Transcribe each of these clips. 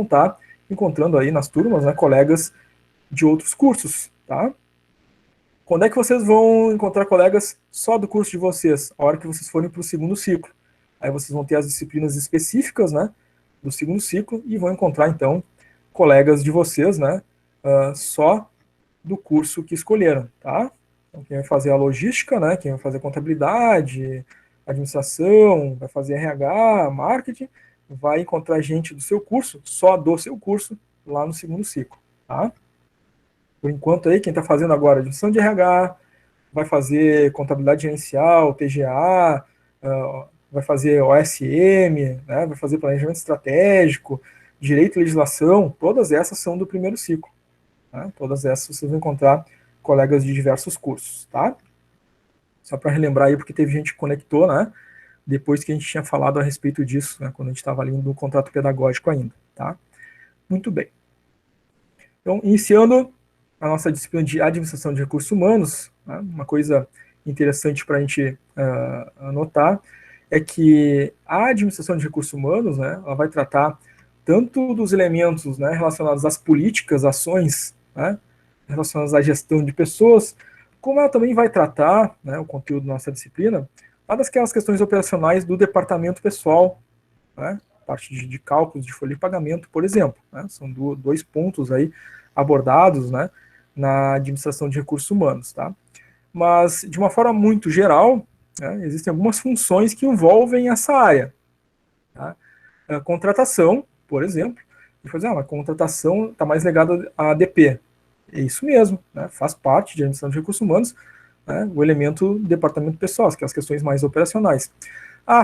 estar encontrando aí nas turmas, né, colegas de outros cursos, tá? Quando é que vocês vão encontrar colegas só do curso de vocês? A hora que vocês forem para o segundo ciclo. Aí vocês vão ter as disciplinas específicas, né, do segundo ciclo e vão encontrar, então, colegas de vocês, né, só do curso que escolheram, tá? Então, quem vai fazer a logística, né, quem vai fazer contabilidade, administração, vai fazer RH, marketing, vai encontrar gente do seu curso, só do seu curso, lá no segundo ciclo, tá? Por enquanto aí, quem está fazendo agora administração de RH, vai fazer contabilidade gerencial, TGA, vai fazer OSM, né, vai fazer planejamento estratégico, direito e legislação, todas essas são do primeiro ciclo. Tá? Todas essas vocês vão encontrar colegas de diversos cursos, tá? Só para relembrar aí, porque teve gente que conectou, né? Depois que a gente tinha falado a respeito disso, né, quando a gente estava ali no contrato pedagógico ainda, tá? Muito bem. Então, iniciando a nossa disciplina de administração de recursos humanos, né, uma coisa interessante para a gente anotar é que a administração de recursos humanos, né, ela vai tratar tanto dos elementos, né, relacionados às políticas, ações, né, relacionadas à gestão de pessoas, como ela também vai tratar, né, o conteúdo da nossa disciplina, daquelas questões operacionais do departamento pessoal, né, parte de cálculos de folha de pagamento, por exemplo. Né, são dois pontos aí abordados, né, na administração de recursos humanos. Tá? Mas, de uma forma muito geral, né, existem algumas funções que envolvem essa área. Tá? A contratação, por exemplo, a contratação está mais ligada à ADP. É isso mesmo, né, faz parte de administração de recursos humanos, né, o elemento do departamento pessoal, que é as questões mais operacionais.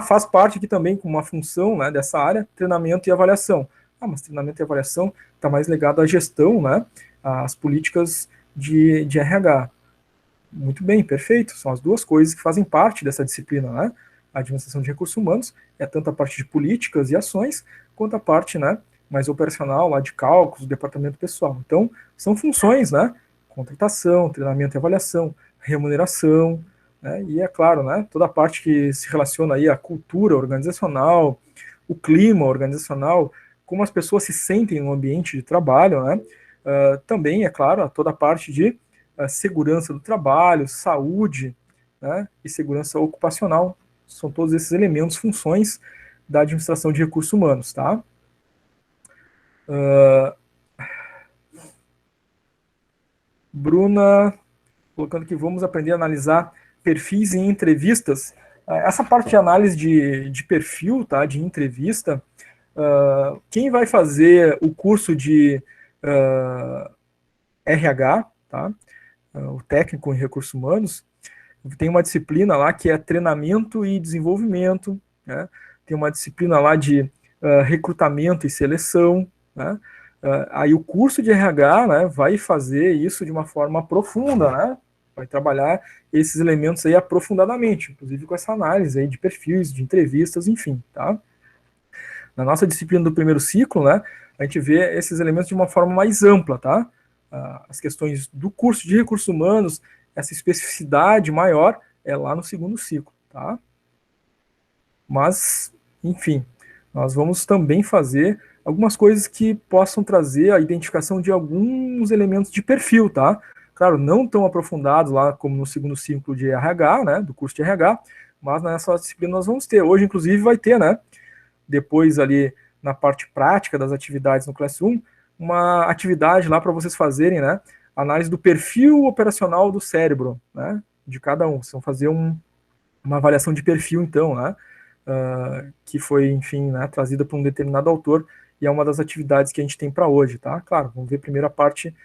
Faz parte aqui também com uma função, né, dessa área, treinamento e avaliação. Mas treinamento e avaliação está mais ligado à gestão, né, às políticas de RH. Muito bem, perfeito. São as duas coisas que fazem parte dessa disciplina, né? A administração de recursos humanos é tanto a parte de políticas e ações, quanto a parte, né, mais operacional, lá de cálculos, do departamento pessoal. Então, são funções, né? Contratação, treinamento e avaliação, remuneração, né? E é claro, né, toda a parte que se relaciona aí à cultura organizacional, o clima organizacional, como as pessoas se sentem no ambiente de trabalho, né? Também, é claro, toda a parte de segurança do trabalho, saúde, né, e segurança ocupacional. São todos esses elementos, funções da administração de recursos humanos, tá? Bruna, colocando que vamos aprender a analisar perfis em entrevistas. Essa parte de análise de perfil, tá, de entrevista, quem vai fazer o curso de RH, tá, o técnico em recursos humanos, tem uma disciplina lá que é treinamento e desenvolvimento, né? Tem uma disciplina lá de recrutamento e seleção, né? Aí o curso de RH, né, vai fazer isso de uma forma profunda, né? Vai trabalhar esses elementos aí aprofundadamente, inclusive com essa análise aí de perfis, de entrevistas, enfim, tá? Na nossa disciplina do primeiro ciclo, né, a gente vê esses elementos de uma forma mais ampla, tá? As questões do curso de recursos humanos, essa especificidade maior é lá no segundo ciclo, tá? Mas, enfim, nós vamos também fazer algumas coisas que possam trazer a identificação de alguns elementos de perfil, tá? Claro, não tão aprofundados lá como no segundo ciclo de RH, né, do curso de RH, mas nessa disciplina nós vamos ter. Hoje, inclusive, vai ter, né, depois ali na parte prática das atividades no Classroom, uma atividade lá para vocês fazerem, né, análise do perfil operacional do cérebro, né, de cada um. Vocês vão fazer uma avaliação de perfil, então, né, que foi, enfim, né, trazida por um determinado autor, e é uma das atividades que a gente tem para hoje, tá? Claro, vamos ver primeiro a parte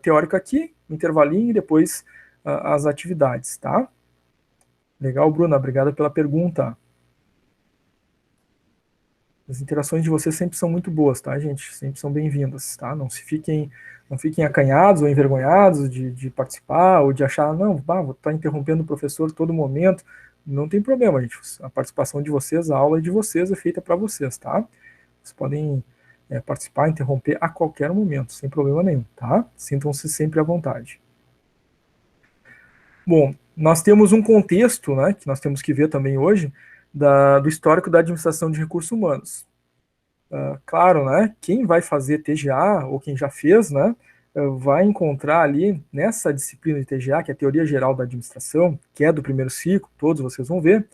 teórica aqui, intervalinho, e depois as atividades, tá? Legal, Bruna, obrigado pela pergunta. As interações de vocês sempre são muito boas, tá, gente? Sempre são bem-vindas, tá? Não fiquem acanhados ou envergonhados de participar ou de achar, não, vou estar interrompendo o professor todo momento. Não tem problema, gente. A participação de vocês, a aula de vocês é feita para vocês, tá? Vocês podem participar, interromper a qualquer momento, sem problema nenhum, tá? Sintam-se sempre à vontade. Bom, nós temos um contexto, né, que nós temos que ver também hoje, do histórico da administração de recursos humanos. Claro, né, quem vai fazer TGA, ou quem já fez, né, vai encontrar ali, nessa disciplina de TGA, que é a Teoria Geral da Administração, que é do primeiro ciclo, todos vocês vão ver,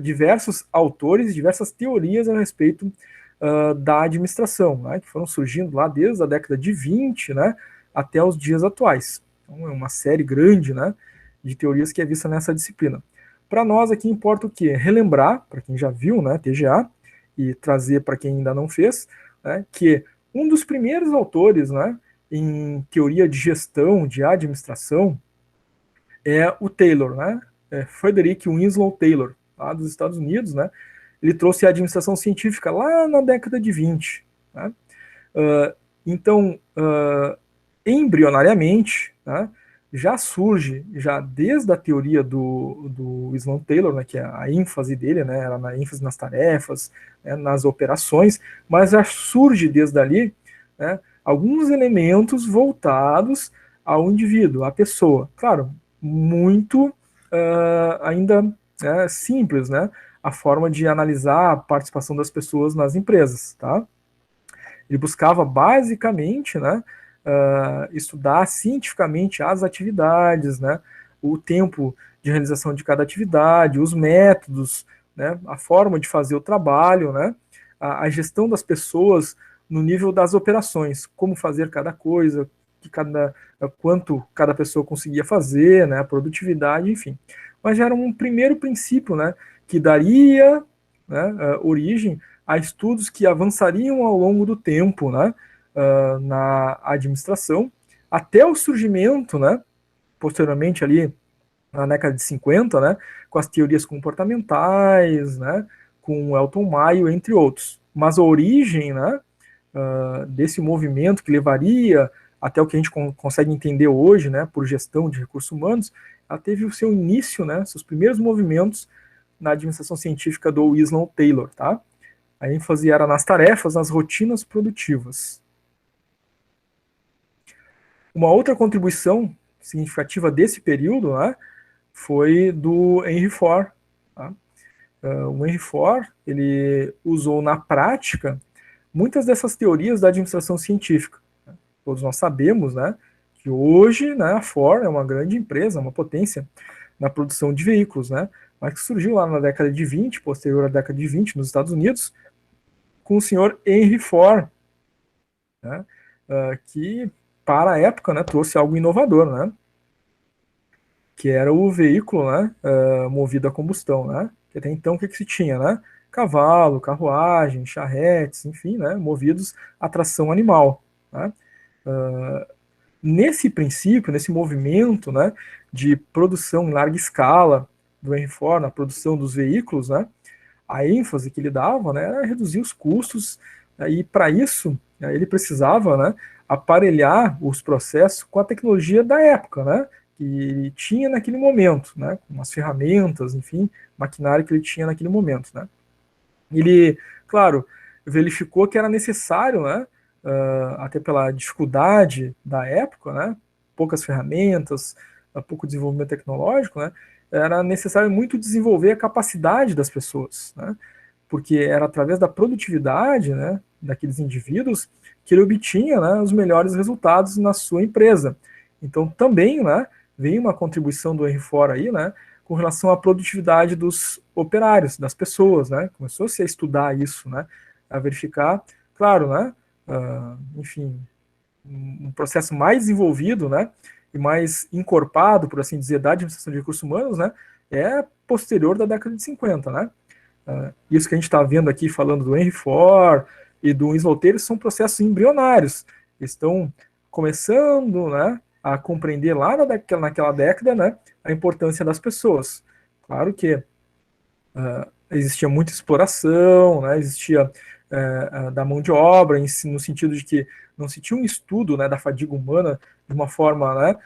diversos autores, diversas teorias a respeito da administração, né, que foram surgindo lá desde a década de 20, né, até os dias atuais. Então, é uma série grande, né, de teorias que é vista nessa disciplina. Para nós aqui importa o quê? Relembrar, para quem já viu, né, TGA, e trazer para quem ainda não fez, né, que um dos primeiros autores, né, em teoria de gestão, de administração, é o Taylor, né, Frederick Winslow Taylor, lá dos Estados Unidos, né, ele trouxe a administração científica lá na década de 20, né, então, embrionariamente, né, já surge, já desde a teoria do Sloan Taylor, né, que é a ênfase dele, né, era na ênfase nas tarefas, né, nas operações, mas já surge desde ali, né, alguns elementos voltados ao indivíduo, à pessoa. Claro, muito ainda simples, né, a forma de analisar a participação das pessoas nas empresas, tá? Ele buscava basicamente, né, estudar cientificamente as atividades, né, o tempo de realização de cada atividade, os métodos, né, a forma de fazer o trabalho, né, a gestão das pessoas no nível das operações, como fazer cada coisa, quanto cada pessoa conseguia fazer, né, a produtividade, enfim. Mas já era um primeiro princípio, né, que daria, né, origem a estudos que avançariam ao longo do tempo, né, na administração, até o surgimento, né, posteriormente ali na década de 50, né, com as teorias comportamentais, né, com Elton Mayo, entre outros. Mas a origem, né, desse movimento que levaria até o que a gente consegue entender hoje, né, por gestão de recursos humanos, ela teve o seu início, né, seus primeiros movimentos na administração científica do Winslow Taylor, tá? A ênfase era nas tarefas, nas rotinas produtivas. Uma outra contribuição significativa desse período, né, foi do Henry Ford. Tá? O Henry Ford, ele usou na prática muitas dessas teorias da administração científica. Todos nós sabemos, né, que hoje, né, a Ford é uma grande empresa, uma potência na produção de veículos, né, mas que surgiu lá na década de 20, posterior à década de 20, nos Estados Unidos, com o senhor Henry Ford, né, que para a época, né, trouxe algo inovador, né, que era o veículo, né, movido a combustão, né, que até então o que se tinha, né, cavalo, carruagem, charretes, enfim, né, movidos a tração animal, né. Nesse princípio, nesse movimento, né, de produção em larga escala do Henry Ford, na produção dos veículos, né, a ênfase que ele dava, né, era reduzir os custos, né, e para isso, né, ele precisava, né, aparelhar os processos com a tecnologia da época, né, que tinha naquele momento, né, com as ferramentas, enfim, maquinário que ele tinha naquele momento, né. Ele, claro, verificou que era necessário, né, até pela dificuldade da época, né, poucas ferramentas, pouco desenvolvimento tecnológico, né, era necessário muito desenvolver a capacidade das pessoas, né, porque era através da produtividade, né, daqueles indivíduos que ele obtinha, né, os melhores resultados na sua empresa. Então também, né, vem uma contribuição do Henry Ford aí, né, com relação à produtividade dos operários, das pessoas, né, começou-se a estudar isso, né, a verificar, claro, né, enfim, um processo mais desenvolvido, né, e mais encorpado, por assim dizer, da administração de recursos humanos, né, é posterior da década de 50, né. Isso que a gente está vendo aqui, falando do Henry Ford e do Winslow Taylor, são processos embrionários. Eles estão começando, né, a compreender lá naquela década, né, a importância das pessoas. Claro que existia muita exploração, né, existia da mão de obra, no sentido de que não se tinha um estudo, né, da fadiga humana de uma forma, né,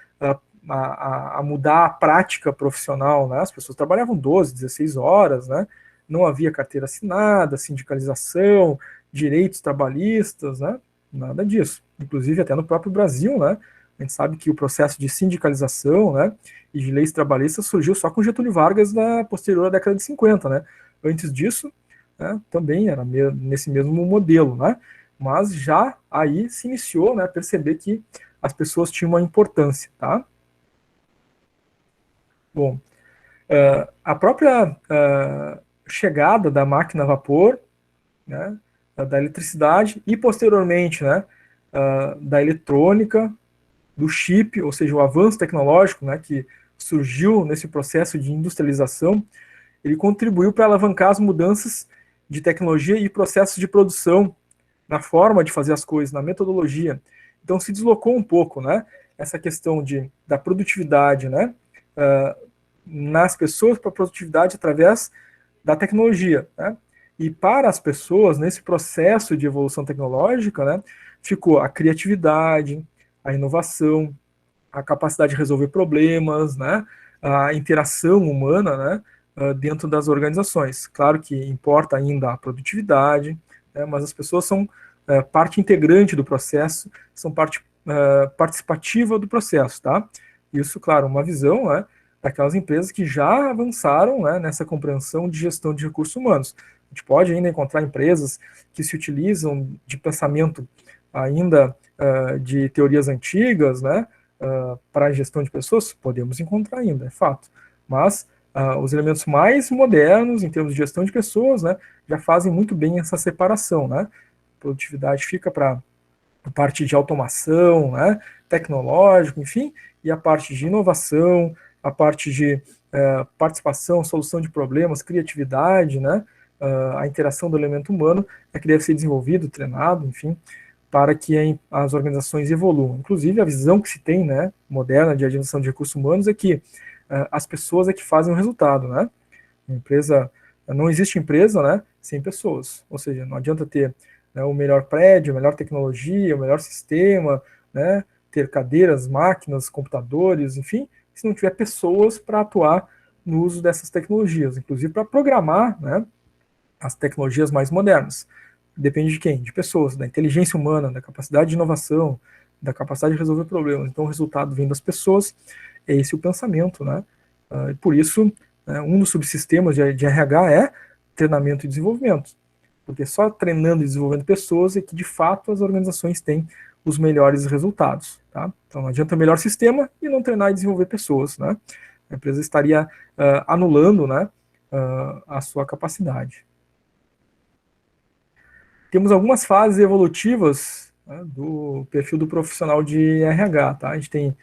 a mudar a prática profissional, né, as pessoas trabalhavam 12, 16 horas, né, não havia carteira assinada, sindicalização, direitos trabalhistas, né, nada disso. Inclusive até no próprio Brasil, né, a gente sabe que o processo de sindicalização, né, e de leis trabalhistas surgiu só com Getúlio Vargas na posterior à década de 50, né. Antes disso, né, também era nesse mesmo modelo, né, mas já aí se iniciou, né, a perceber que as pessoas tinham uma importância, tá? Bom, a própria chegada da máquina a vapor, né, da eletricidade e posteriormente, né, da eletrônica, do chip, ou seja, o avanço tecnológico, né, que surgiu nesse processo de industrialização, ele contribuiu para alavancar as mudanças de tecnologia e processos de produção na forma de fazer as coisas, na metodologia. Então se deslocou um pouco, né, essa questão da produtividade, né, nas pessoas para a produtividade através da tecnologia, né? E para as pessoas, nesse processo de evolução tecnológica, né, ficou a criatividade, a inovação, a capacidade de resolver problemas, né, a interação humana, né, dentro das organizações. Claro que importa ainda a produtividade, né, mas as pessoas são parte integrante do processo, são parte participativa do processo, tá? Isso, claro, uma visão, né, daquelas empresas que já avançaram, né, nessa compreensão de gestão de recursos humanos. A gente pode ainda encontrar empresas que se utilizam de pensamento ainda de teorias antigas, né, para a gestão de pessoas, podemos encontrar ainda, é fato. Mas os elementos mais modernos, em termos de gestão de pessoas, né, já fazem muito bem essa separação, né? A produtividade fica para a parte de automação, né, tecnológico, enfim, e a parte de inovação, a parte de participação, solução de problemas, criatividade, né, a interação do elemento humano é que deve ser desenvolvido, treinado, enfim, para que as organizações evoluam. Inclusive, a visão que se tem, né, moderna de administração de recursos humanos é que as pessoas é que fazem o resultado, né? Não existe empresa, né, sem pessoas. Ou seja, não adianta ter, né, o melhor prédio, a melhor tecnologia, o melhor sistema, né, ter cadeiras, máquinas, computadores, enfim, se não tiver pessoas para atuar no uso dessas tecnologias, inclusive para programar, né, as tecnologias mais modernas. Depende de quem? De pessoas, da inteligência humana, da capacidade de inovação, da capacidade de resolver problemas. Então, o resultado vem das pessoas, é esse o pensamento, né? E por isso, um dos subsistemas de RH é treinamento e desenvolvimento. Porque só treinando e desenvolvendo pessoas é que, de fato, as organizações têm os melhores resultados, tá? Então, não adianta o melhor sistema e não treinar e desenvolver pessoas, né? A empresa estaria anulando, né, a sua capacidade. Temos algumas fases evolutivas, né, do perfil do profissional de RH, tá? A gente tem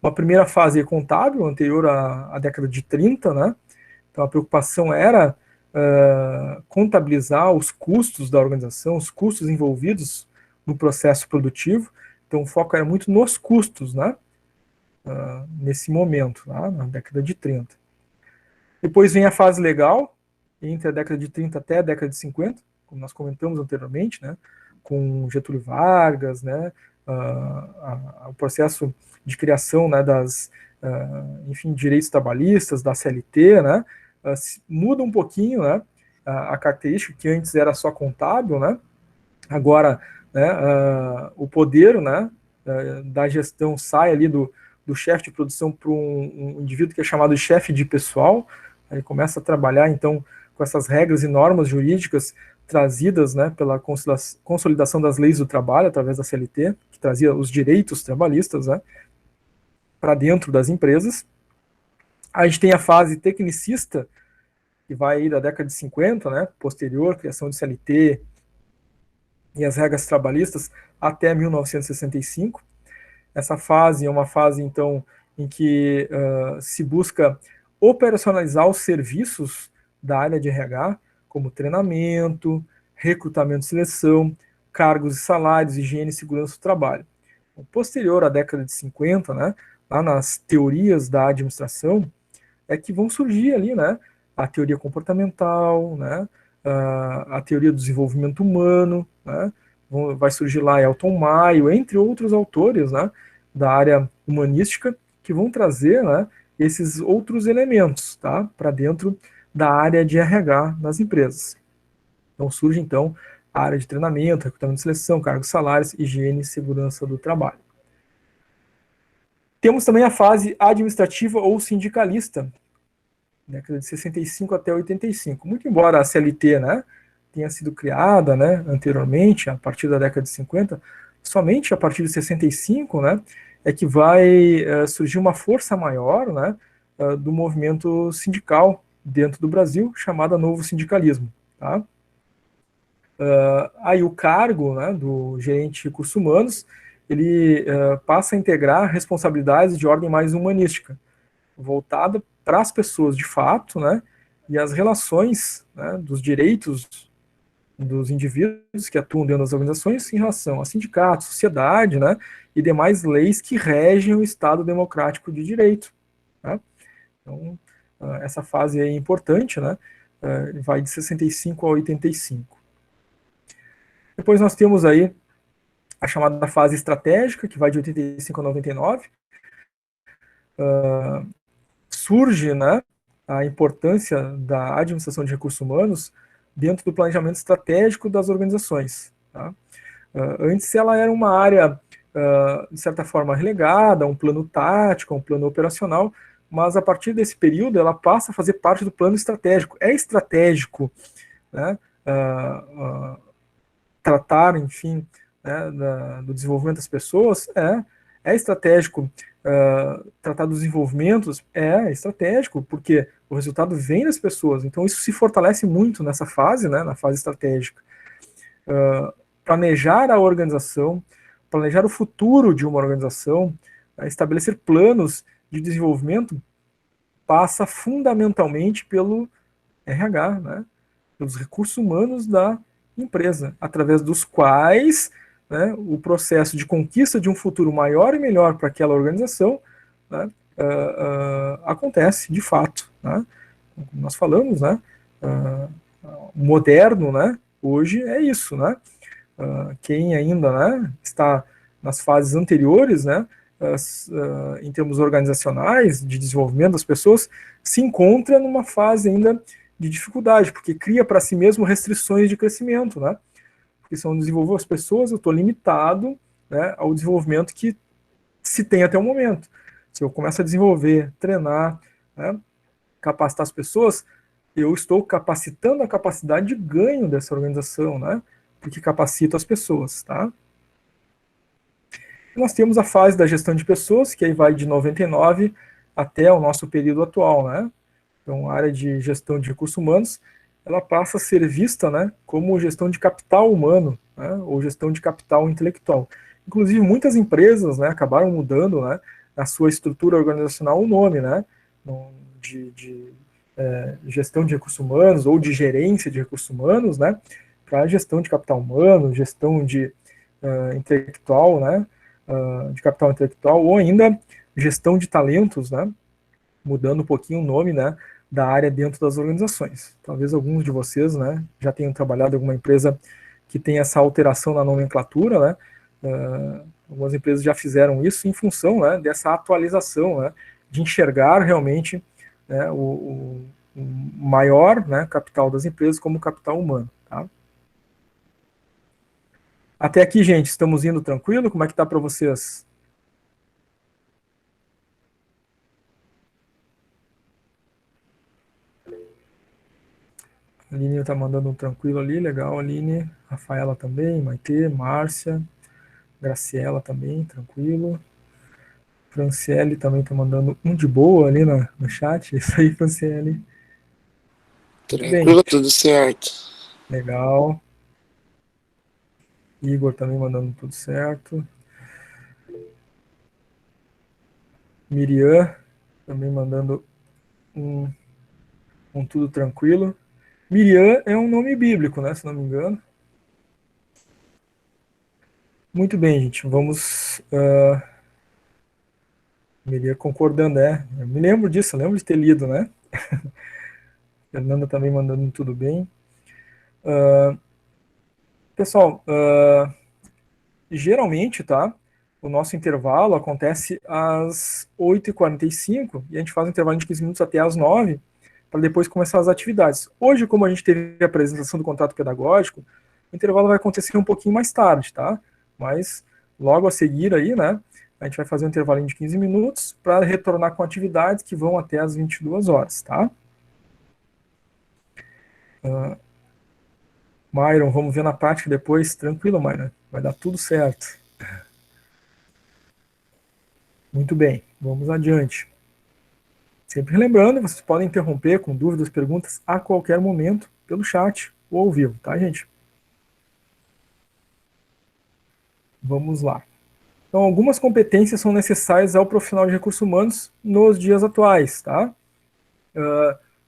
uma primeira fase contábil, anterior à década de 30, né? Então a preocupação era contabilizar os custos da organização, os custos envolvidos no processo produtivo. Então o foco era muito nos custos, né? Nesse momento, tá? Na década de 30. Depois vem a fase legal, entre a década de 30 até a década de 50, como nós comentamos anteriormente, né, com Getúlio Vargas, né, o processo de criação, né, enfim, direitos trabalhistas, da CLT, né, muda um pouquinho, né, a característica que antes era só contábil, né, agora, né, o poder, né, da gestão sai ali do chefe de produção para um indivíduo que é chamado de chefe de pessoal. Ele começa a trabalhar, então, com essas regras e normas jurídicas trazidas, né, pela consolidação das leis do trabalho, através da CLT, que trazia os direitos trabalhistas, né, para dentro das empresas. A gente tem a fase tecnicista, que vai aí da década de 50, né, posterior, criação de CLT e as regras trabalhistas, até 1965. Essa fase é uma fase, então, em que se busca operacionalizar os serviços da área de RH, como treinamento, recrutamento e seleção, cargos e salários, higiene e segurança do trabalho. Posterior à década de 50, né, lá nas teorias da administração, é que vão surgir ali, né, a teoria comportamental, né, a teoria do desenvolvimento humano, né, vai surgir lá Elton Maio, entre outros autores, né, da área humanística, que vão trazer, né, esses outros elementos, tá, para dentro da área de RH nas empresas. Então surge, então, a área de treinamento, recrutamento de seleção, cargos, salários, higiene e segurança do trabalho. Temos também a fase administrativa ou sindicalista, década de 65 até 85. Muito embora a CLT, né, tenha sido criada, né, anteriormente, a partir da década de 50, somente a partir de 65, né, é que vai surgir uma força maior, né, do movimento sindical dentro do Brasil, chamada Novo Sindicalismo. Tá? Aí o cargo, né, do gerente de recursos humanos, ele passa a integrar responsabilidades de ordem mais humanística, voltada para as pessoas de fato, né, e as relações, né, dos direitos dos indivíduos que atuam dentro das organizações em relação a sindicatos, sociedade, né, e demais leis que regem o Estado democrático de direito. Tá? Então, essa fase é importante, né, vai de 65 a 85. Depois nós temos aí a chamada fase estratégica, que vai de 85 a 99. Surge, né, a importância da administração de recursos humanos dentro do planejamento estratégico das organizações. Tá? Antes ela era uma área, de certa forma, relegada, um plano tático, um plano operacional, mas a partir desse período ela passa a fazer parte do plano estratégico. É estratégico, né, tratar, enfim, né, do desenvolvimento das pessoas, é estratégico. Tratar dos desenvolvimentos é estratégico, porque o resultado vem das pessoas. Então isso se fortalece muito nessa fase, né, na fase estratégica. Planejar a organização, planejar o futuro de uma organização, estabelecer planos de desenvolvimento passa fundamentalmente pelo RH, né, pelos recursos humanos da empresa, através dos quais, né, o processo de conquista de um futuro maior e melhor para aquela organização, né, acontece de fato. Né? Como nós falamos, né, moderno, né, hoje é isso. Né? Quem ainda, né, está nas fases anteriores, né, em termos organizacionais, de desenvolvimento das pessoas, se encontra numa fase ainda de dificuldade, porque cria para si mesmo restrições de crescimento, né? Porque se eu não desenvolver as pessoas, eu estou limitado, né, ao desenvolvimento que se tem até o momento. Se eu começo a desenvolver, treinar, né, capacitar as pessoas, eu estou capacitando a capacidade de ganho dessa organização, né? Porque capacito as pessoas, tá? E nós temos a fase da gestão de pessoas, que aí vai de 99 até o nosso período atual, né? Então, a área de gestão de recursos humanos, ela passa a ser vista, né, como gestão de capital humano, né, ou gestão de capital intelectual. Inclusive, muitas empresas, né, acabaram mudando, né, na sua estrutura organizacional o nome, né, de gestão de recursos humanos ou de gerência de recursos humanos, né, para gestão de capital humano, gestão de intelectual, né, de capital intelectual, ou ainda gestão de talentos, né, mudando um pouquinho o nome, né, da área dentro das organizações. Talvez alguns de vocês, né, já tenham trabalhado em alguma empresa que tem essa alteração na nomenclatura, né, algumas empresas já fizeram isso em função, né, dessa atualização, né, de enxergar realmente, né, o maior, né, capital das empresas como capital humano. Tá? Até aqui, gente, estamos indo tranquilo? Como é que tá para vocês? A Aline está mandando um tranquilo ali, legal, Aline. Rafaela também, Maitê, Márcia, Graciela também, tranquilo. Franciele também está mandando um de boa ali no chat. Isso aí, Franciele. Muito bem, Tranquilo, tudo certo. legal. Igor também mandando tudo certo. Miriam também mandando um tudo tranquilo. Miriam é um nome bíblico, né? Se não me engano. Muito bem, gente. Vamos. Miriam concordando, né? Eu me lembro disso, eu lembro de ter lido, né? Fernanda também mandando tudo bem. Pessoal, geralmente, tá? O nosso intervalo acontece às 8h45 e a gente faz um intervalo de 15 minutos até às 9 para depois começar as atividades. Hoje, como a gente teve a apresentação do contrato pedagógico, o intervalo vai acontecer um pouquinho mais tarde, tá? Mas logo a seguir aí, né? A gente vai fazer um intervalinho de 15 minutos para retornar com atividades que vão até às 22 horas, tá? Myron, vamos ver na prática depois. Tranquilo, Myron. Vai dar tudo certo. Muito bem, vamos adiante. Sempre lembrando, vocês podem interromper com dúvidas, perguntas a qualquer momento pelo chat ou ao vivo, tá, gente? Vamos lá. Então, algumas competências são necessárias ao profissional de recursos humanos nos dias atuais, tá?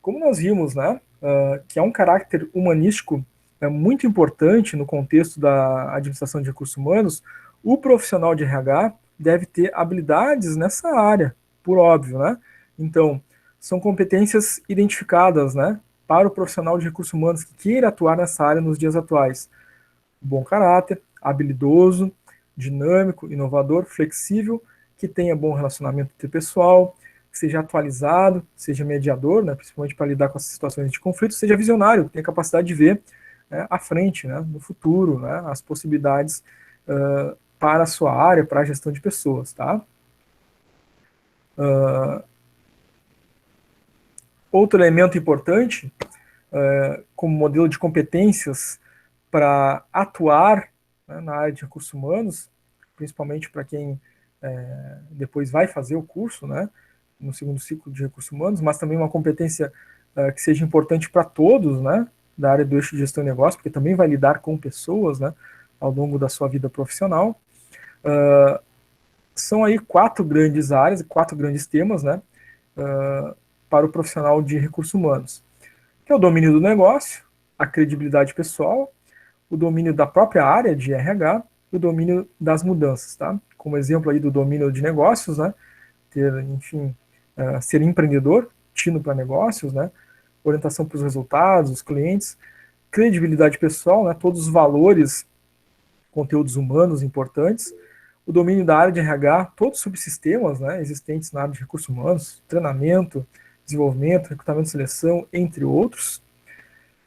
Como nós vimos, né, que é um caráter humanístico muito importante no contexto da administração de recursos humanos, o profissional de RH deve ter habilidades nessa área, por óbvio, né? Então, são competências identificadas, né, para o profissional de recursos humanos que queira atuar nessa área nos dias atuais. Bom caráter, habilidoso, dinâmico, inovador, flexível, que tenha bom relacionamento interpessoal, que seja atualizado, seja mediador, né, principalmente para lidar com as situações de conflito, seja visionário, que tenha capacidade de ver à frente, né, no futuro, né, as possibilidades para a sua área, para a gestão de pessoas, tá? Outro elemento importante, como modelo de competências para atuar, né, na área de recursos humanos, principalmente para quem depois vai fazer o curso, né, no segundo ciclo de recursos humanos, mas também uma competência que seja importante para todos, né, da área do eixo de gestão e negócio, porque também vai lidar com pessoas, né, ao longo da sua vida profissional. São aí 4 grandes áreas, 4 grandes temas, né, para o profissional de recursos humanos, que é o domínio do negócio, a credibilidade pessoal, o domínio da própria área de RH e o domínio das mudanças, tá? Como exemplo aí do domínio de negócios, né? Ter, enfim, ser empreendedor, tino para negócios, né? Orientação para os resultados, os clientes, credibilidade pessoal, né? Todos os valores, conteúdos humanos importantes, o domínio da área de RH, todos os subsistemas, né, existentes na área de recursos humanos, treinamento, desenvolvimento, recrutamento e seleção, entre outros.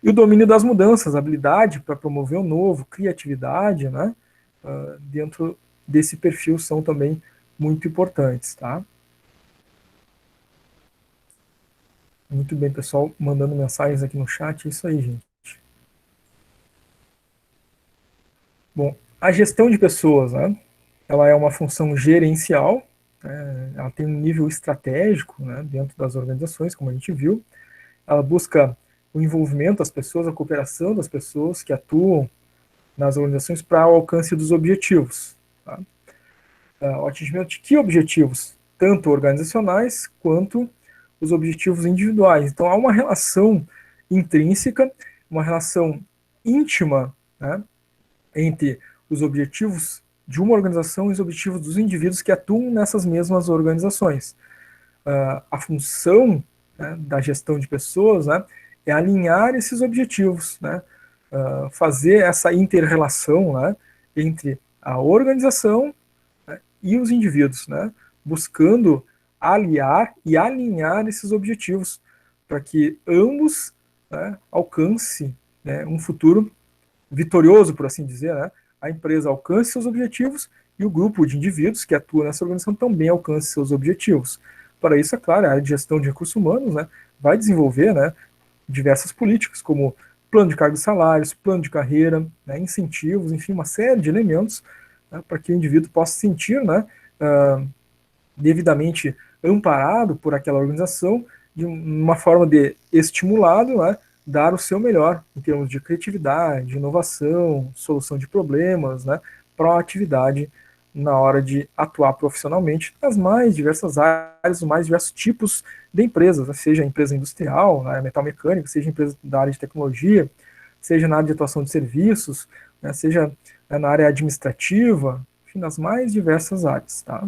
E o domínio das mudanças, habilidade para promover o novo, criatividade, né, dentro desse perfil são também muito importantes, tá? Muito bem, pessoal, mandando mensagens aqui no chat, é isso aí, gente. Bom, a gestão de pessoas, né, ela é uma função gerencial, ela tem um nível estratégico, né, dentro das organizações, como a gente viu, ela busca o envolvimento das pessoas, a cooperação das pessoas que atuam nas organizações para o alcance dos objetivos. Tá? O atingimento de que objetivos? Tanto organizacionais quanto os objetivos individuais. Então há uma relação intrínseca, uma relação íntima, né, entre os objetivos de uma organização e os objetivos dos indivíduos que atuam nessas mesmas organizações. A função, né, da gestão de pessoas, né, é alinhar esses objetivos, né, fazer essa inter-relação, né, entre a organização, né, e os indivíduos, né, buscando aliar e alinhar esses objetivos para que ambos, né, alcancem, né, um futuro vitorioso, por assim dizer, né, a empresa alcance seus objetivos e o grupo de indivíduos que atua nessa organização também alcance seus objetivos. Para isso, é claro, a área de gestão de recursos humanos, né, vai desenvolver, né, diversas políticas, como plano de cargos e salários, plano de carreira, né, incentivos, enfim, uma série de elementos, né, para que o indivíduo possa se sentir, né, devidamente amparado por aquela organização, de uma forma de estimulado, né, dar o seu melhor em termos de criatividade, inovação, solução de problemas, né, proatividade na hora de atuar profissionalmente nas mais diversas áreas, os mais diversos tipos de empresas, né, seja empresa industrial, na área metal mecânica, seja empresa da área de tecnologia, seja na área de atuação de serviços, né, seja na área administrativa, enfim, nas mais diversas áreas, tá?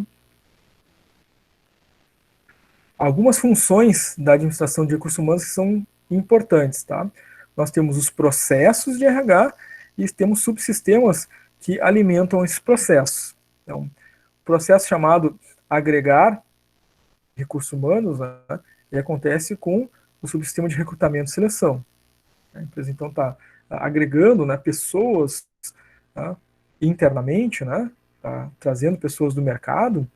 Algumas funções da administração de recursos humanos que são importantes, tá? Nós temos os processos de RH e temos subsistemas que alimentam esses processos. Então, o processo chamado agregar recursos humanos, né, ele acontece com o subsistema de recrutamento e seleção. A empresa, então, está agregando, né, pessoas, tá, internamente, né, tá trazendo pessoas do mercado,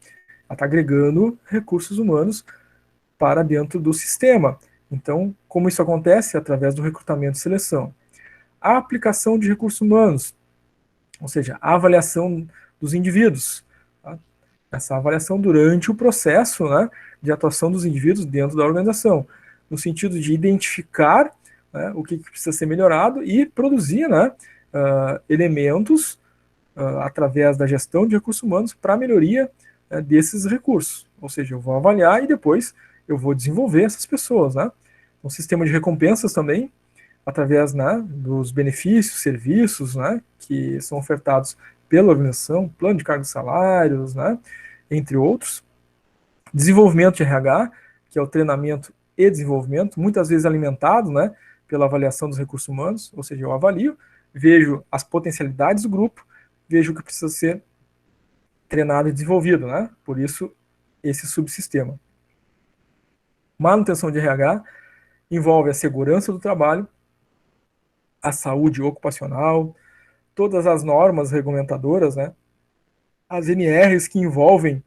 está agregando recursos humanos para dentro do sistema. Então, como isso acontece? Através do recrutamento e seleção. a aplicação de recursos humanos, ou seja, a avaliação dos indivíduos. Tá? Essa avaliação durante o processo, né, de atuação dos indivíduos dentro da organização, no sentido de identificar, né, o que precisa ser melhorado e produzir, né, elementos através da gestão de recursos humanos para a melhoria desses recursos. Ou seja, eu vou avaliar e depois eu vou desenvolver essas pessoas. Né? Um sistema de recompensas também, através, né, dos benefícios, serviços, né, que são ofertados pela organização, plano de cargos e salários, né, entre outros. Desenvolvimento de RH, que é o treinamento e desenvolvimento, muitas vezes alimentado, né, pela avaliação dos recursos humanos, ou seja, eu avalio, vejo as potencialidades do grupo, vejo o que precisa ser treinado e desenvolvido, né? Por isso, esse subsistema. Manutenção de RH envolve a segurança do trabalho, a saúde ocupacional, todas as normas regulamentadoras, né? As NRs que envolvem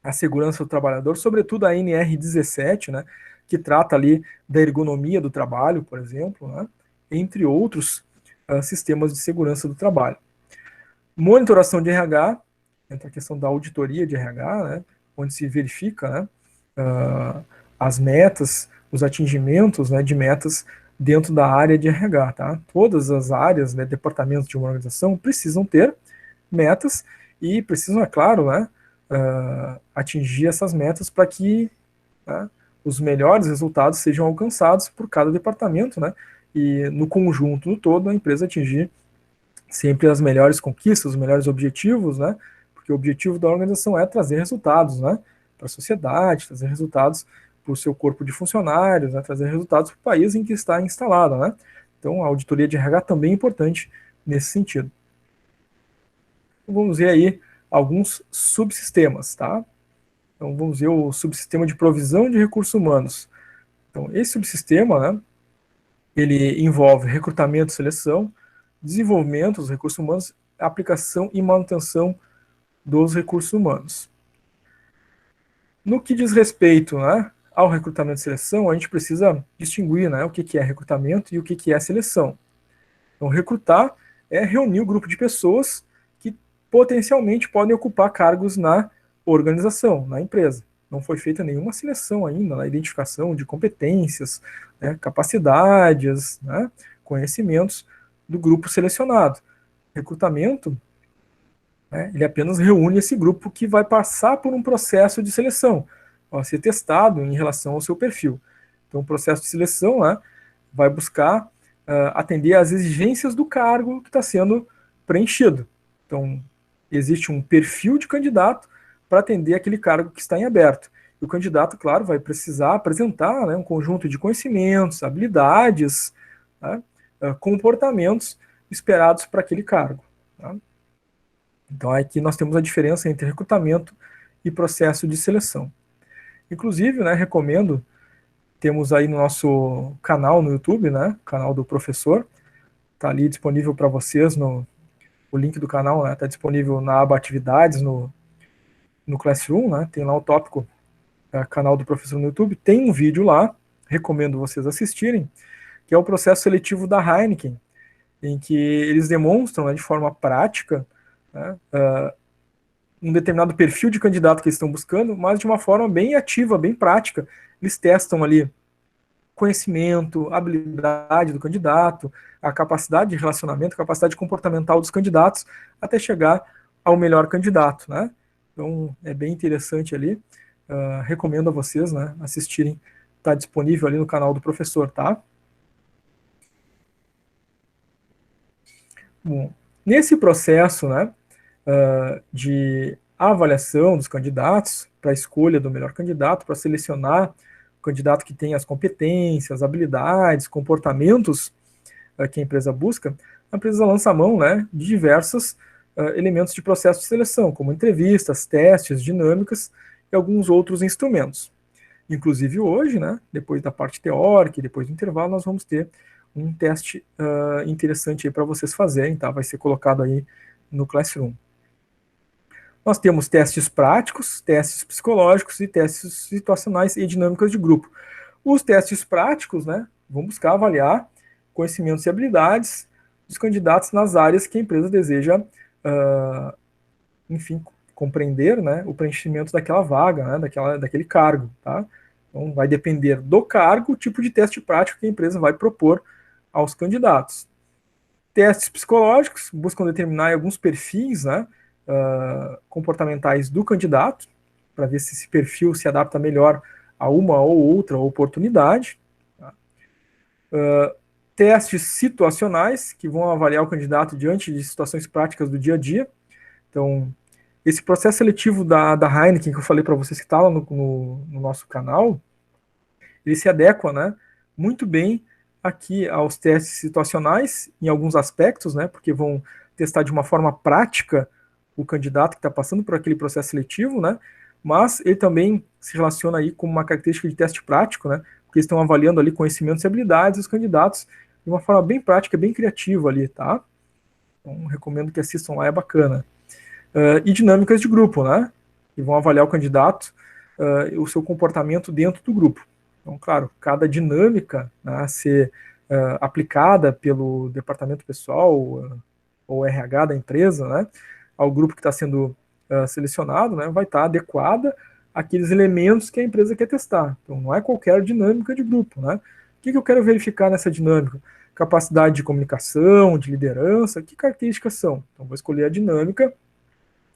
a segurança do trabalhador, sobretudo a NR17, né? Que trata ali da ergonomia do trabalho, por exemplo, né? Entre outros sistemas de segurança do trabalho. Monitoração de RH, entra a questão da auditoria de RH, né, onde se verifica, né, as metas, os atingimentos, né, de metas dentro da área de RH. Tá? Todas as áreas, né, departamentos de uma organização precisam ter metas e precisam, é claro, né, atingir essas metas para que, né, os melhores resultados sejam alcançados por cada departamento, né, e no conjunto, no todo, a empresa atingir sempre as melhores conquistas, os melhores objetivos, né? Porque o objetivo da organização é trazer resultados, né? Para a sociedade, trazer resultados para o seu corpo de funcionários, né? Trazer resultados para o país em que está instalado, né? Então, a auditoria de RH também é importante nesse sentido. Então, vamos ver aí alguns subsistemas, tá? Então, vamos ver o subsistema de provisão de recursos humanos. Então, esse subsistema, né? Ele envolve recrutamento e seleção, desenvolvimento dos recursos humanos, aplicação e manutenção dos recursos humanos. No que diz respeito, né, ao recrutamento e seleção, a gente precisa distinguir, né, o que é recrutamento e o que é seleção. Então, recrutar é reunir o grupo de pessoas que potencialmente podem ocupar cargos na organização, na empresa. Não foi feita nenhuma seleção ainda na identificação de competências, né, capacidades, né, conhecimentos do grupo selecionado. Recrutamento, né, ele apenas reúne esse grupo que vai passar por um processo de seleção, vai ser testado em relação ao seu perfil. Então, o processo de seleção, né, vai buscar atender às exigências do cargo que está sendo preenchido. Então, existe um perfil de candidato para atender aquele cargo que está em aberto. E o candidato, claro, vai precisar apresentar, né, um conjunto de conhecimentos, habilidades, né, comportamentos esperados para aquele cargo. Tá? Então, aqui nós temos a diferença entre recrutamento e processo de seleção. Inclusive, né, recomendo, temos aí no nosso canal no YouTube, né, canal do professor, está ali disponível para vocês, o link do canal está, né, disponível na aba atividades no Classroom, né, tem lá o tópico canal do professor no YouTube, tem um vídeo lá, recomendo vocês assistirem, que é o processo seletivo da Heineken, em que eles demonstram, né, de forma prática, né, um determinado perfil de candidato que eles estão buscando, mas de uma forma bem ativa, bem prática. Eles testam ali conhecimento, habilidade do candidato, a capacidade de relacionamento, a capacidade comportamental dos candidatos, até chegar ao melhor candidato, né? Então, é bem interessante ali. Recomendo a vocês, né, assistirem. Está disponível ali no canal do professor, tá? Bom, nesse processo, né, de avaliação dos candidatos, para a escolha do melhor candidato, para selecionar o candidato que tem as competências, habilidades, comportamentos que a empresa busca, a empresa lança a mão, né, de diversos elementos de processo de seleção, como entrevistas, testes, dinâmicas e alguns outros instrumentos. Inclusive hoje, né, depois da parte teórica e depois do intervalo, nós vamos ter um teste interessante para vocês fazerem, tá? Vai ser colocado aí no Classroom. Nós temos testes práticos, testes psicológicos e testes situacionais e dinâmicas de grupo. Os testes práticos, né, vão buscar avaliar conhecimentos e habilidades dos candidatos nas áreas que a empresa deseja, enfim, compreender, né, o preenchimento daquela vaga, né, daquele cargo, tá? Então, vai depender do cargo, o tipo de teste prático que a empresa vai propor aos candidatos. Testes psicológicos buscam determinar alguns perfis, né, comportamentais do candidato, para ver se esse perfil se adapta melhor a uma ou outra oportunidade. Tá? Testes situacionais, que vão avaliar o candidato diante de situações práticas do dia a dia. Então, esse processo seletivo da Heineken, que eu falei para vocês que está lá no nosso canal, ele se adequa, né, muito bem aqui aos testes situacionais, em alguns aspectos, né, porque vão testar de uma forma prática o candidato que está passando por aquele processo seletivo, né, mas ele também se relaciona aí com uma característica de teste prático, né, porque eles estão avaliando ali conhecimentos e habilidades dos candidatos de uma forma bem prática, bem criativa ali, tá? Então, recomendo que assistam lá, é bacana. E dinâmicas de grupo, né, que vão avaliar o candidato, o seu comportamento dentro do grupo. Então, claro, cada dinâmica, né, a ser aplicada pelo departamento pessoal ou RH da empresa, né, ao grupo que está sendo selecionado, né, vai estar adequada àqueles elementos que a empresa quer testar. Então, não é qualquer dinâmica de grupo. Né? O que eu quero verificar nessa dinâmica? Capacidade de comunicação, de liderança, que características são? Então, vou escolher a dinâmica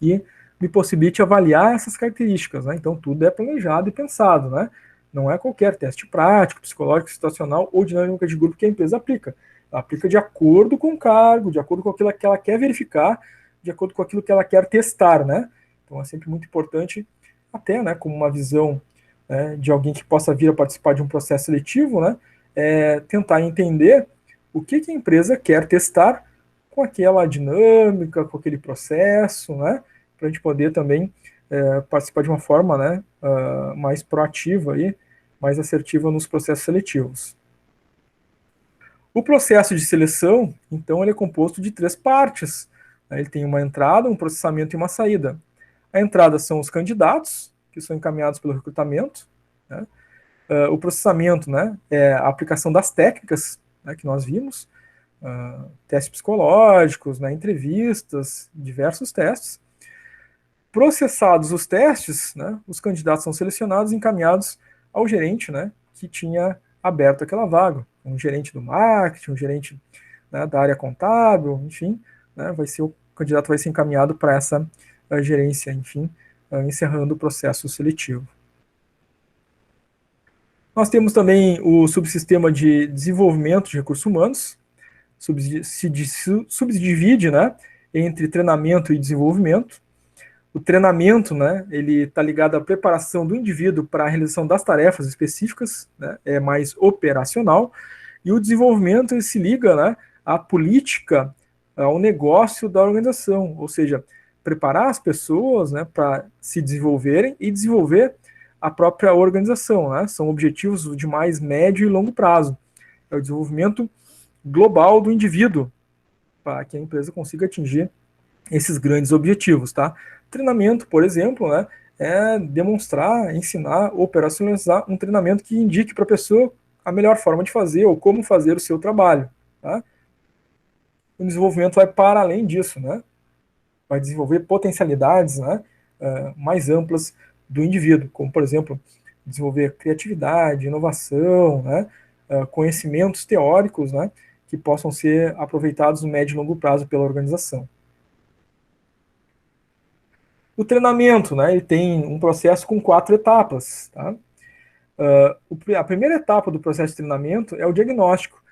que me possibilite avaliar essas características. Né? Então, tudo é planejado e pensado. Né? Não é qualquer teste prático, psicológico, situacional ou dinâmica de grupo que a empresa aplica. Ela aplica de acordo com o cargo, de acordo com aquilo que ela quer verificar, de acordo com aquilo que ela quer testar. Né? Então, é sempre muito importante, até né, como uma visão de alguém que possa vir a participar de um processo seletivo, né, tentar entender o que a empresa quer testar com aquela dinâmica, com aquele processo, né, para a gente poder também participar de uma forma, né, mais proativa e mais assertiva nos processos seletivos. O processo de seleção, então, ele é composto de 3 partes. Né? Ele tem uma entrada, um processamento e uma saída. A entrada são os candidatos, que são encaminhados pelo recrutamento. Né? O processamento, né, é a aplicação das técnicas, né, que nós vimos, testes psicológicos, né, entrevistas, diversos testes. Processados os testes, né, os candidatos são selecionados e encaminhados ao gerente, né, que tinha aberto aquela vaga. Um gerente do marketing, um gerente, né, da área contábil, enfim, né, o candidato vai ser encaminhado para essa gerência, enfim, encerrando o processo seletivo. Nós temos também o subsistema de desenvolvimento de recursos humanos, subdivide, né, entre treinamento e desenvolvimento. O treinamento, né, ele está ligado à preparação do indivíduo para a realização das tarefas específicas, né, é mais operacional, e o desenvolvimento ele se liga, né, à política, ao negócio da organização, ou seja, preparar as pessoas, né, para se desenvolverem e desenvolver a própria organização. Né, são objetivos de mais médio e longo prazo. É o desenvolvimento global do indivíduo, para que a empresa consiga atingir esses grandes objetivos, tá? Treinamento, por exemplo, né, é demonstrar, ensinar, operacionalizar um treinamento que indique para a pessoa a melhor forma de fazer ou como fazer o seu trabalho, tá? O desenvolvimento vai para além disso, né? Vai desenvolver potencialidades, né, mais amplas do indivíduo, como, por exemplo, desenvolver criatividade, inovação, né, conhecimentos teóricos, né, que possam ser aproveitados no médio e longo prazo pela organização. O treinamento, né, ele tem um processo com 4 etapas. Tá? A primeira etapa do processo de treinamento é o diagnóstico,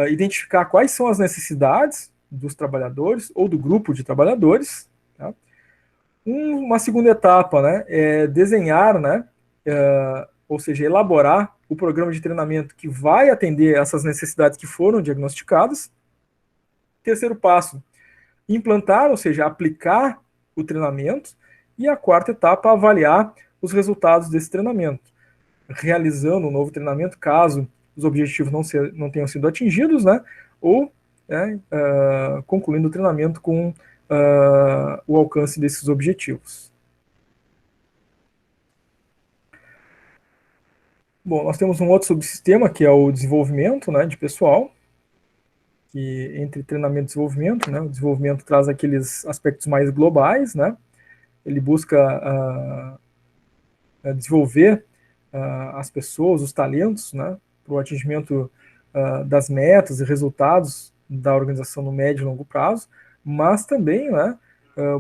identificar quais são as necessidades dos trabalhadores ou do grupo de trabalhadores. Tá? Uma segunda etapa, né, é desenhar, né, ou seja, elaborar o programa de treinamento que vai atender essas necessidades que foram diagnosticadas. Terceiro passo, implantar, ou seja, aplicar o treinamento. E a quarta etapa, avaliar os resultados desse treinamento, realizando um novo treinamento caso os objetivos não tenham sido atingidos, né, ou concluindo o treinamento com o alcance desses objetivos. Bom, nós temos um outro subsistema, que é o desenvolvimento, né, de pessoal. que entre treinamento e desenvolvimento, né, o desenvolvimento traz aqueles aspectos mais globais, né, ele busca desenvolver as pessoas, os talentos, né, para o atingimento das metas e resultados da organização no médio e longo prazo, mas também, né,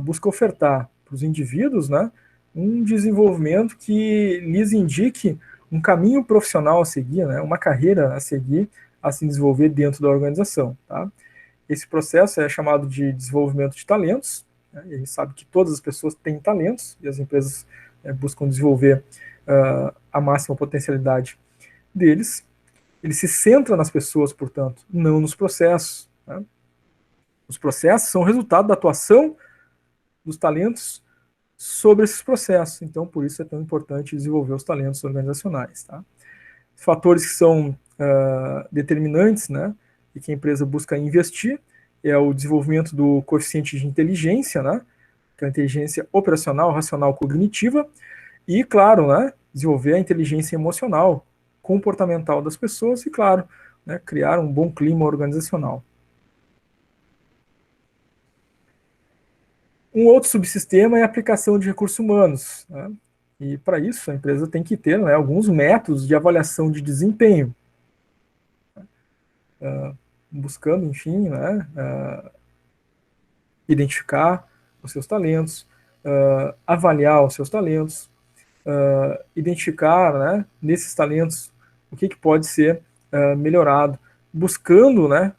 busca ofertar para os indivíduos, né, um desenvolvimento que lhes indique um caminho profissional a seguir, né, uma carreira a seguir, a se desenvolver dentro da organização. Tá? Esse processo é chamado de desenvolvimento de talentos, né, e a gente sabe que todas as pessoas têm talentos, e as empresas buscam desenvolver a máxima potencialidade deles. Ele se centra nas pessoas, portanto, não nos processos. Né? Os processos são resultado da atuação dos talentos sobre esses processos. Então, por isso é tão importante desenvolver os talentos organizacionais. Tá? Fatores que são determinantes, né, e que a empresa busca investir é o desenvolvimento do coeficiente de inteligência, né, que é a inteligência operacional, racional, cognitiva, e, claro, né, desenvolver a inteligência emocional, comportamental das pessoas e, claro, né, criar um bom clima organizacional. Um outro subsistema é a aplicação de recursos humanos. Né? E, para isso, a empresa tem que ter, né, alguns métodos de avaliação de desempenho, buscando, enfim, né, identificar os seus talentos, avaliar os seus talentos, identificar, né, nesses talentos o que pode ser melhorado, buscando, né,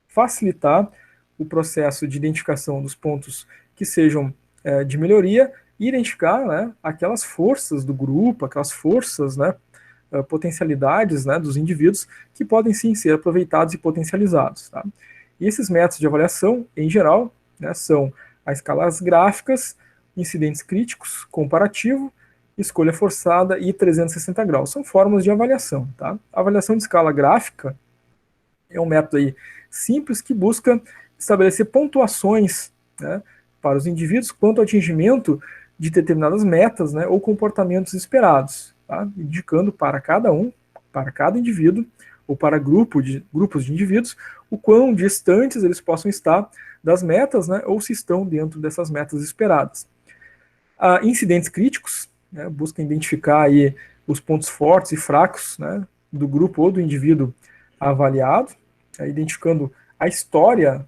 facilitar o processo de identificação dos pontos que sejam de melhoria e identificar, né, aquelas forças do grupo, aquelas forças, né, potencialidades, né, dos indivíduos que podem sim ser aproveitados e potencializados. Tá? E esses métodos de avaliação, em geral, né, são as escalas gráficas, incidentes críticos, comparativo, escolha forçada e 360 graus. São formas de avaliação. Tá? A avaliação de escala gráfica é um método aí simples que busca estabelecer pontuações, né, para os indivíduos quanto ao atingimento de determinadas metas, né, ou comportamentos esperados, tá? Indicando para cada um, para cada indivíduo, ou para grupos de indivíduos, o quão distantes eles possam estar das metas, né, ou se estão dentro dessas metas esperadas. Incidentes críticos, né, busca identificar aí os pontos fortes e fracos, né, do grupo ou do indivíduo avaliado, identificando a história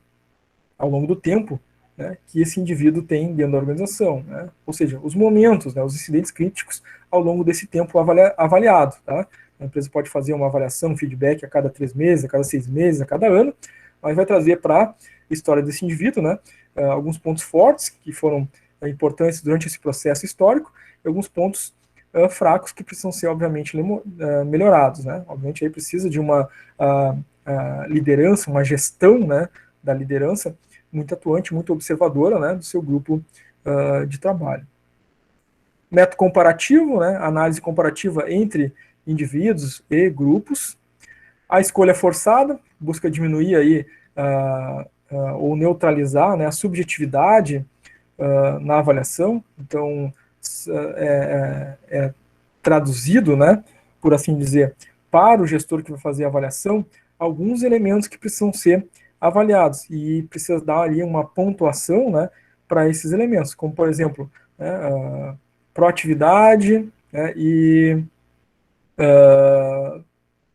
ao longo do tempo, né, que esse indivíduo tem dentro da organização, né? Ou seja, os momentos, né, os incidentes críticos ao longo desse tempo avaliado. Tá? A empresa pode fazer uma avaliação, um feedback a cada 3 meses, a cada 6 meses, a cada ano, mas vai trazer para a história desse indivíduo, né, alguns pontos fortes que foram importantes durante esse processo histórico e alguns pontos fracos que precisam ser, obviamente, melhorados. Né? Obviamente, aí precisa de uma liderança, uma gestão, né, da liderança muito atuante, muito observadora, né, do seu grupo de trabalho. Método comparativo, né, análise comparativa entre indivíduos e grupos. A escolha forçada, busca diminuir aí, ou neutralizar, né, a subjetividade na avaliação. Então, é traduzido, né, por assim dizer, para o gestor que vai fazer a avaliação, alguns elementos que precisam ser avaliados e precisa dar ali uma pontuação, né, para esses elementos, como, por exemplo, né, proatividade, né, e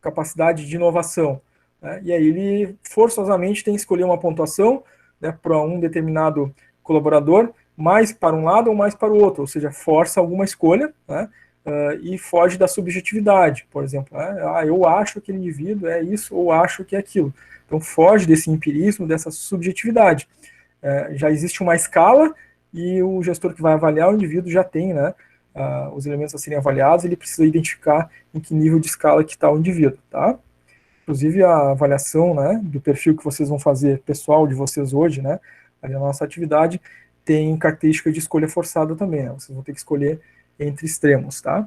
capacidade de inovação. Né, e aí ele forçosamente tem que escolher uma pontuação, né, para um determinado colaborador, mais para um lado ou mais para o outro, ou seja, força alguma escolha, né, e foge da subjetividade, por exemplo. Eu acho que aquele indivíduo é isso ou acho que é aquilo. Então foge desse empirismo, dessa subjetividade. Já existe uma escala e o gestor que vai avaliar o indivíduo já tem, né, os elementos a serem avaliados, ele precisa identificar em que nível de escala que está o indivíduo. Tá? Inclusive a avaliação, né, do perfil que vocês vão fazer pessoal de vocês hoje, né, a nossa atividade tem característica de escolha forçada também. Né? Vocês vão ter que escolher entre extremos, tá?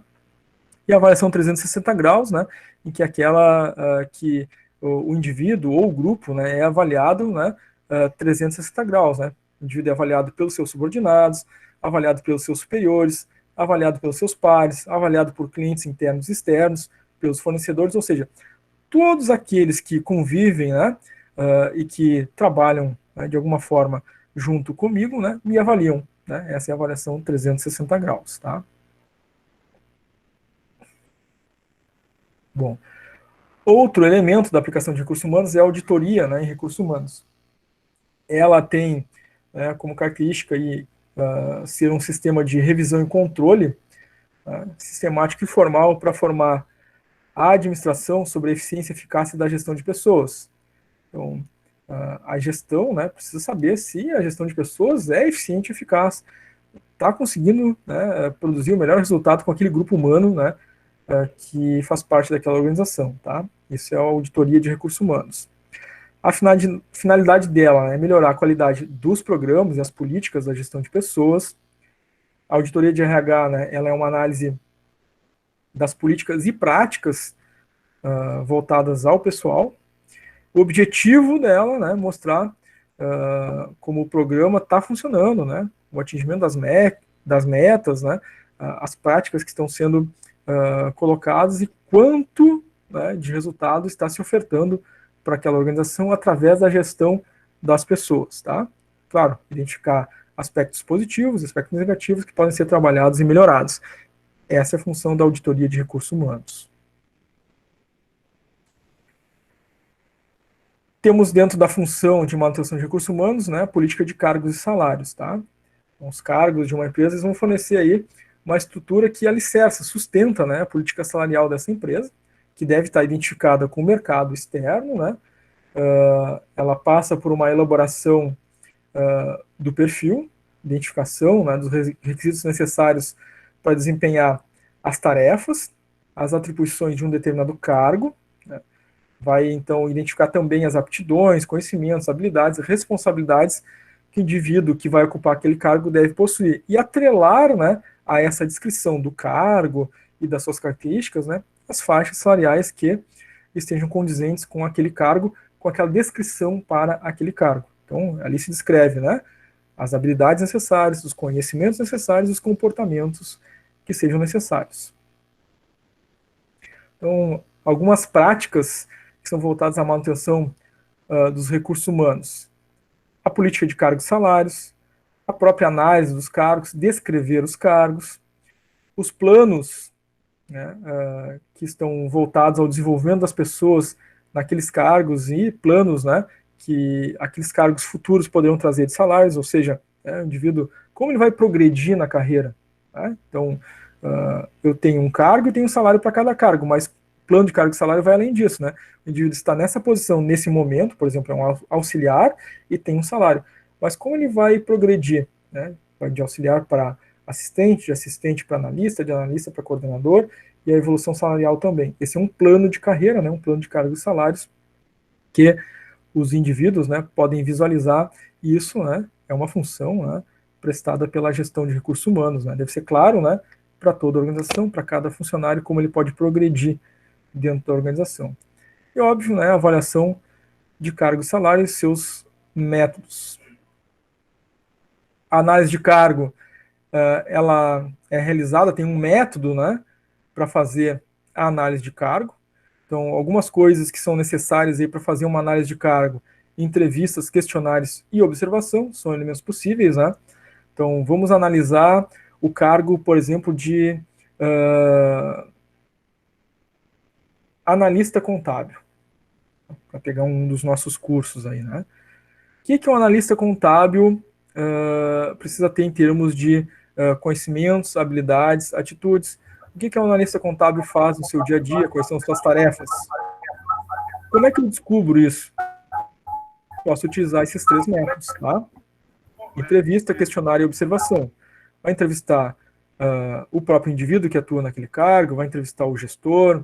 E a avaliação 360 graus, né, em que aquela que o indivíduo ou o grupo, né, é avaliado, né, 360 graus, né? O indivíduo é avaliado pelos seus subordinados, avaliado pelos seus superiores, avaliado pelos seus pares, avaliado por clientes internos e externos, pelos fornecedores, ou seja, todos aqueles que convivem, né, e que trabalham, né, de alguma forma junto comigo, né, me avaliam. Né? Essa é a avaliação 360 graus. Tá? Bom, outro elemento da aplicação de recursos humanos é a auditoria, né, em recursos humanos. Ela tem, né, como característica aí, ser um sistema de revisão e controle, sistemático e formal para formar a administração sobre a eficiência e eficácia da gestão de pessoas. Então, a gestão, né, precisa saber se a gestão de pessoas é eficiente e eficaz, está conseguindo, né, produzir o melhor resultado com aquele grupo humano, né, que faz parte daquela organização. Tá? Isso é a auditoria de recursos humanos. A finalidade dela é melhorar a qualidade dos programas e as políticas da gestão de pessoas. A auditoria de RH, né, ela é uma análise das políticas e práticas voltadas ao pessoal. O objetivo dela, né, mostrar como o programa está funcionando, né, o atingimento das metas, né, as práticas que estão sendo colocadas e quanto, né, de resultado está se ofertando para aquela organização através da gestão das pessoas. Tá? Claro, identificar aspectos positivos, aspectos negativos que podem ser trabalhados e melhorados. Essa é a função da auditoria de recursos humanos. Temos dentro da função de manutenção de recursos humanos, né, a política de cargos e salários. Tá? Então, os cargos de uma empresa vão fornecer aí uma estrutura que alicerça, sustenta, né, a política salarial dessa empresa, que deve estar identificada com o mercado externo. Né? Ela passa por uma elaboração do perfil, identificação, né, dos requisitos necessários para desempenhar as tarefas, as atribuições de um determinado cargo. Né? Vai, então, identificar também as aptidões, conhecimentos, habilidades, responsabilidades que o indivíduo que vai ocupar aquele cargo deve possuir. E atrelar, né, a essa descrição do cargo e das suas características, né, as faixas salariais que estejam condizentes com aquele cargo, com aquela descrição para aquele cargo. Então, ali se descreve, né, as habilidades necessárias, os conhecimentos necessários, os comportamentos que sejam necessários. Então, algumas práticas que são voltadas à manutenção dos recursos humanos. A política de cargos e salários, a própria análise dos cargos, descrever os cargos, os planos, né, que estão voltados ao desenvolvimento das pessoas naqueles cargos e planos, né, que aqueles cargos futuros poderão trazer de salários, ou seja, o indivíduo, como ele vai progredir na carreira. Né? Então, eu tenho um cargo e tenho um salário para cada cargo, mas plano de cargo e salário vai além disso, né? O indivíduo está nessa posição nesse momento, por exemplo, é um auxiliar e tem um salário. Mas como ele vai progredir, né? Vai de auxiliar para assistente, de assistente para analista, de analista para coordenador, e a evolução salarial também. Esse é um plano de carreira, né? Um plano de cargos e salários que os indivíduos, né, podem visualizar. E isso, né, é uma função, né, prestada pela gestão de recursos humanos. Né? Deve ser claro, né, para toda a organização, para cada funcionário, como ele pode progredir dentro da organização. E, óbvio, né, a avaliação de cargo e salário e seus métodos. A análise de cargo, ela é realizada, tem um método, né, para fazer a análise de cargo. Então, algumas coisas que são necessárias para fazer uma análise de cargo: entrevistas, questionários e observação, são elementos possíveis. Né? Então, vamos analisar o cargo, por exemplo, de analista contábil, para pegar um dos nossos cursos aí. Né? O que um analista contábil precisa ter em termos de conhecimentos, habilidades, atitudes? O que um analista contábil faz no seu dia a dia? Quais são as suas tarefas? Como é que eu descubro isso? Posso utilizar esses 3 métodos, tá? Entrevista, questionário e observação. Vai entrevistar o próprio indivíduo que atua naquele cargo, vai entrevistar o gestor,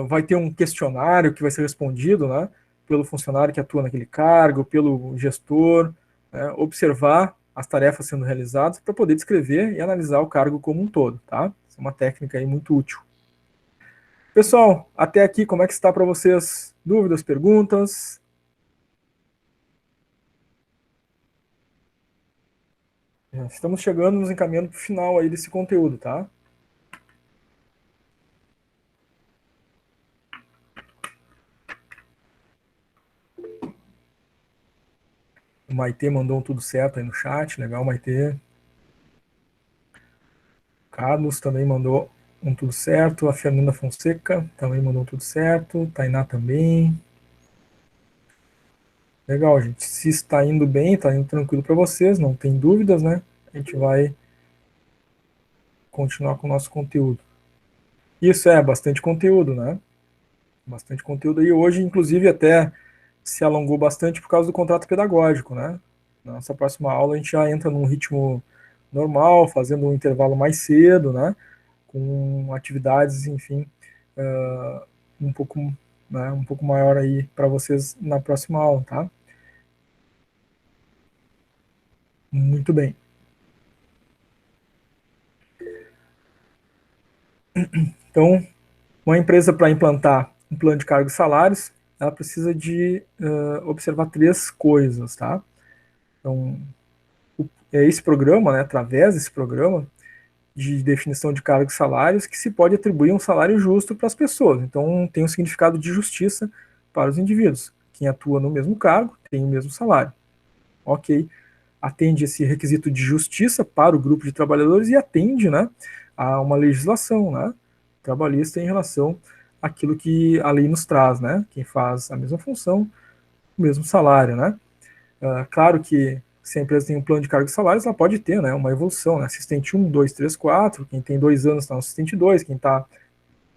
vai ter um questionário que vai ser respondido, né, pelo funcionário que atua naquele cargo, pelo gestor, né, observar as tarefas sendo realizadas para poder descrever e analisar o cargo como um todo, tá? Isso é uma técnica aí muito útil. Pessoal, até aqui, como é que está para vocês? Dúvidas, perguntas? Estamos chegando, nos encaminhando para o final aí desse conteúdo, tá? Maitê mandou tudo certo aí no chat. Legal, Maitê. Carlos também mandou tudo certo. A Fernanda Fonseca também mandou tudo certo. Tainá também. Legal, gente. Se está indo bem, está indo tranquilo para vocês, não tem dúvidas, né? A gente vai continuar com o nosso conteúdo. Isso é bastante conteúdo, né? Bastante conteúdo. E hoje, inclusive, até se alongou bastante por causa do contrato pedagógico, né? Na nossa próxima aula, a gente já entra num ritmo normal, fazendo um intervalo mais cedo, né? Com atividades, enfim, um pouco, né, um pouco maior aí para vocês na próxima aula, tá? Muito bem. Então, uma empresa para implantar um plano de cargos e salários, ela precisa de observar três coisas, tá? Então, é esse programa, né, através desse programa de definição de cargos e salários, que se pode atribuir um salário justo para as pessoas. Então, tem um significado de justiça para os indivíduos. Quem atua no mesmo cargo tem o mesmo salário. Ok, atende esse requisito de justiça para o grupo de trabalhadores e atende, né, a uma legislação, né, trabalhista em relação àquilo que a lei nos traz, né, quem faz a mesma função, o mesmo salário, né. Claro que se a empresa tem um plano de cargos e salários, ela pode ter, né, uma evolução, né, assistente 1, 2, 3, 4, quem tem 2 anos está no assistente 2, quem está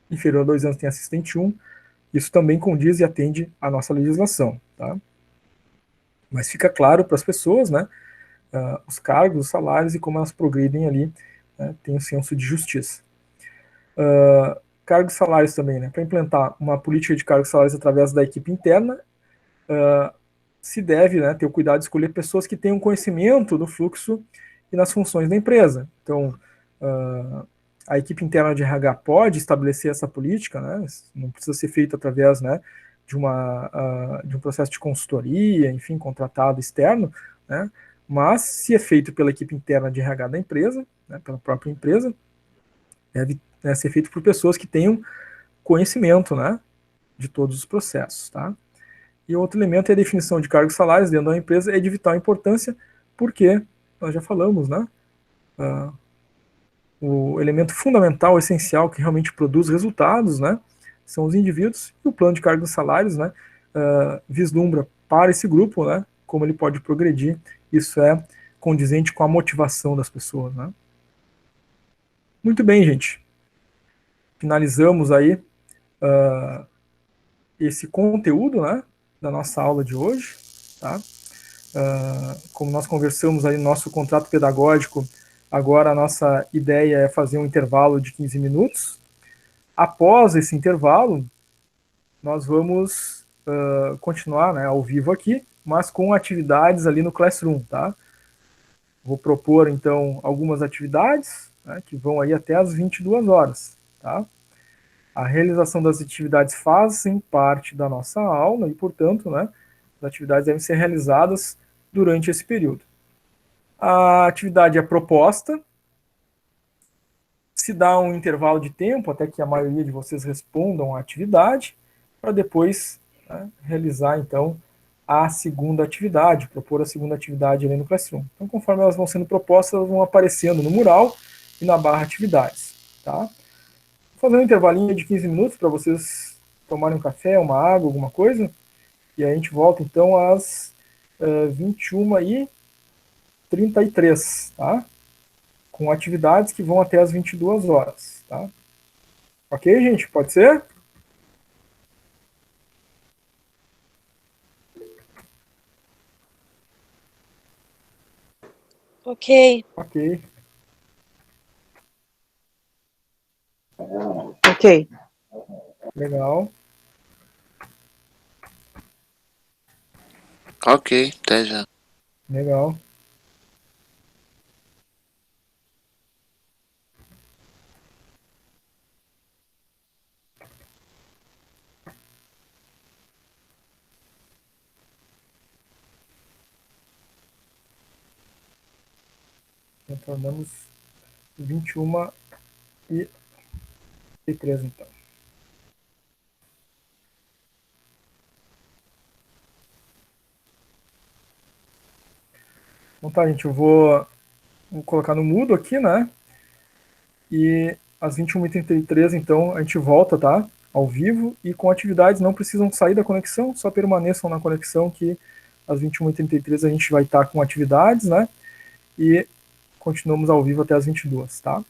inferior a 2 anos tem assistente 1, isso também condiz e atende à nossa legislação, tá? Mas fica claro para as pessoas, né, os cargos, os salários e como elas progridem ali, né, tem um senso de justiça. Cargos e salários também, né, para implementar uma política de cargos e salários através da equipe interna, se deve, né, ter o cuidado de escolher pessoas que tenham conhecimento do fluxo e nas funções da empresa. Então, a equipe interna de RH pode estabelecer essa política, né, não precisa ser feito através, né, de um processo de consultoria, enfim, contratado externo, né, mas se é feito pela equipe interna de RH da empresa, né, pela própria empresa, deve, né, ser feito por pessoas que tenham conhecimento, né, de todos os processos, tá? E outro elemento é a definição de cargos e salários dentro da empresa é de vital importância, porque nós já falamos, né? O elemento fundamental, essencial, que realmente produz resultados, né? São os indivíduos, e o plano de cargos e salários, né? Vislumbra para esse grupo, né? Como ele pode progredir. Isso é condizente com a motivação das pessoas, né? Muito bem, gente. Finalizamos aí esse conteúdo, né? Da nossa aula de hoje, tá? Como nós conversamos aí no nosso contrato pedagógico, agora a nossa ideia é fazer um intervalo de 15 minutos. Após esse intervalo, nós vamos continuar, né, ao vivo aqui, mas com atividades ali no Classroom, tá? Vou propor, então, algumas atividades, né, que vão aí até as 22 horas, tá? A realização das atividades fazem parte da nossa aula e, portanto, né, as atividades devem ser realizadas durante esse período. A atividade é proposta, se dá um intervalo de tempo até que a maioria de vocês respondam à atividade, para depois, né, realizar, então, a segunda atividade, propor a segunda atividade ali no Classroom. Então, conforme elas vão sendo propostas, elas vão aparecendo no mural e na barra atividades, tá? Vou fazer um intervalinho de 15 minutos para vocês tomarem um café, uma água, alguma coisa, e aí a gente volta, então, às 21h33, tá? Com atividades que vão até as 22 horas, tá? Ok, gente? Pode ser? Ok. Ok. Ok. Legal. Ok, até já. Legal. Retornamos 21h33, então. Então tá, gente, eu vou colocar no mudo aqui, né? E às 21h33, então, a gente volta, tá? Ao vivo e com atividades, não precisam sair da conexão, só permaneçam na conexão que às 21h33 a gente vai estar com atividades, né? E continuamos ao vivo até às 22h, tá?